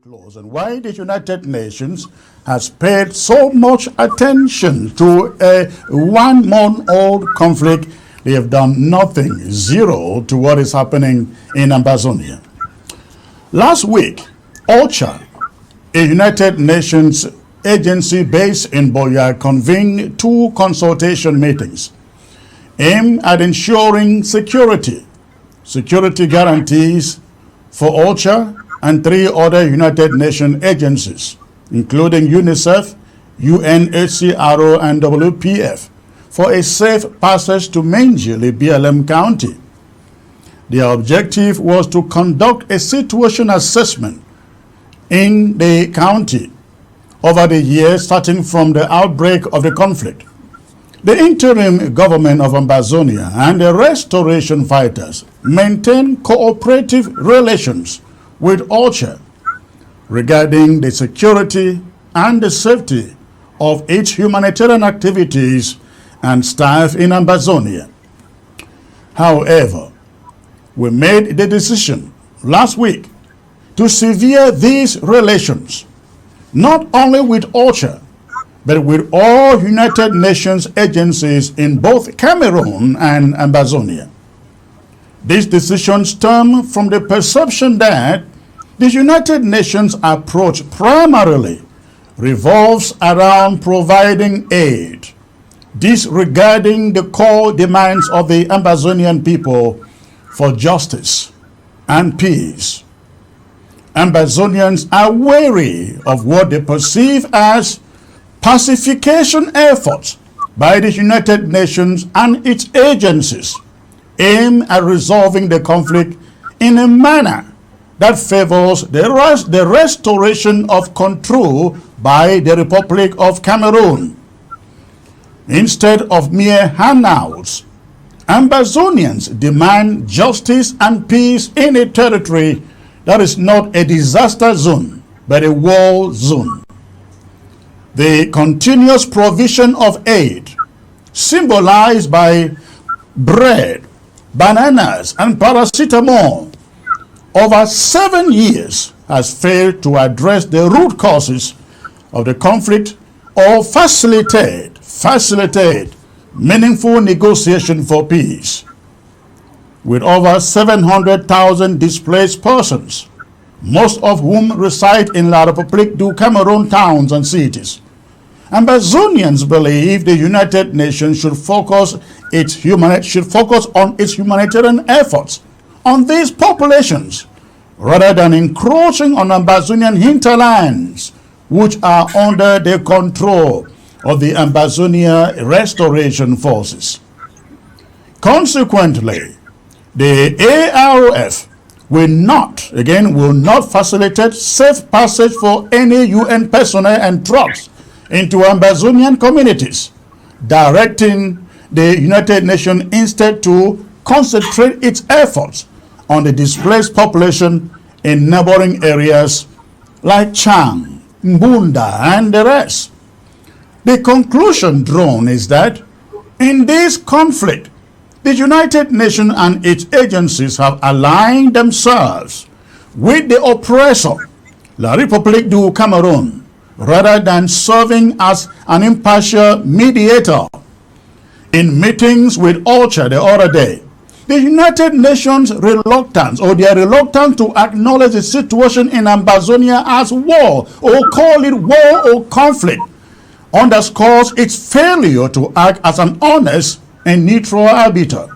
close and why the United Nations has paid so much attention to a 1-month-old conflict. They have done nothing, zero, to what is happening in Ambazonian. Last week, OCHA, a United Nations agency based in Boya, convened 2 consultation meetings aimed at ensuring security guarantees for OCHA and 3 other United Nations agencies, including UNICEF, UNHCR, and WPF, for a safe passage to Menjili, BLM County. Their objective was to conduct a situation assessment in the county over the years starting from the outbreak of the conflict. The interim government of Ambazonia and the restoration fighters maintain cooperative relations with OCHA regarding the security and the safety of its humanitarian activities and staff in Ambazonia. However, we made the decision last week to sever these relations, not only with OCHA, but with all United Nations agencies in both Cameroon and Ambazonia. These decisions stem from the perception that the United Nations approach primarily revolves around providing aid, disregarding the core demands of the Ambazonian people for justice and peace. Ambazonians are wary of what they perceive as pacification efforts by the United Nations and its agencies aimed at resolving the conflict in a manner that favors the restoration of control by the Republic of Cameroon. Instead of mere handouts, Ambazonians demand justice and peace in a territory that is not a disaster zone, but a war zone. The continuous provision of aid, symbolized by bread, bananas, and paracetamol, over 7 years has failed to address the root causes of the conflict or facilitate meaningful negotiation for peace. With over 700,000 displaced persons, most of whom reside in La République du Cameroun towns and cities, Ambazonians believe the United Nations should focus on its humanitarian efforts on these populations rather than encroaching on Ambazonian hinterlands, which are under the control of the Ambazonia Restoration Forces. Consequently, the ARF will not facilitate safe passage for any UN personnel and trucks into Ambazonian communities, directing the United Nations instead to concentrate its efforts on the displaced population in neighboring areas like Chang, Mbunda, and the rest. The conclusion drawn is that in this conflict, the United Nations and its agencies have aligned themselves with the oppressor, La République du Cameroun, rather than serving as an impartial mediator. In meetings with OCHA the other day, the United Nations reluctance to acknowledge the situation in Ambazonia as war, or call it war or conflict, underscores its failure to act as an honest and neutral arbiter.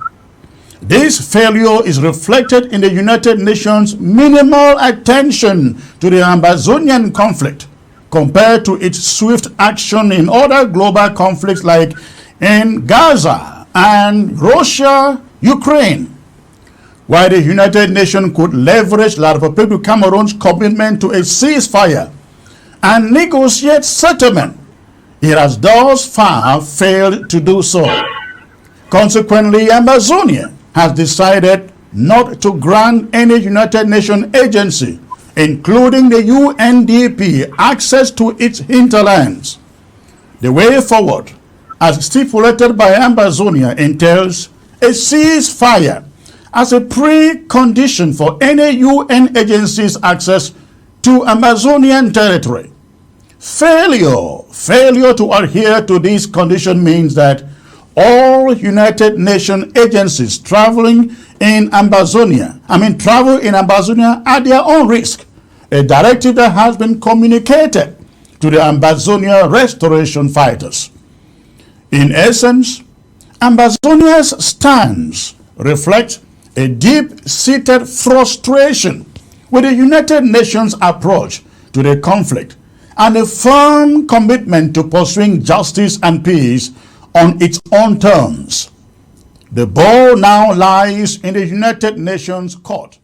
This failure is reflected in the United Nations' minimal attention to the Ambazonian conflict compared to its swift action in other global conflicts like in Gaza and Russia, Ukraine. While the United Nations could leverage La République du Cameroon's commitment to a ceasefire and negotiate settlement, it has thus far failed to do so. Consequently, Ambazonia has decided not to grant any United Nations agency, including the UNDP, access to its hinterlands. The way forward, as stipulated by Ambazonia, entails a ceasefire as a precondition for any UN agency's access to Ambazonian territory. Failure to adhere to this condition means that all United Nations agencies travel in Ambazonia at their own risk, a directive that has been communicated to the Ambazonia restoration fighters. In essence, Ambazonia's stance reflects a deep-seated frustration with the United Nations approach to the conflict and a firm commitment to pursuing justice and peace on its own terms. The ball now lies in the United Nations court.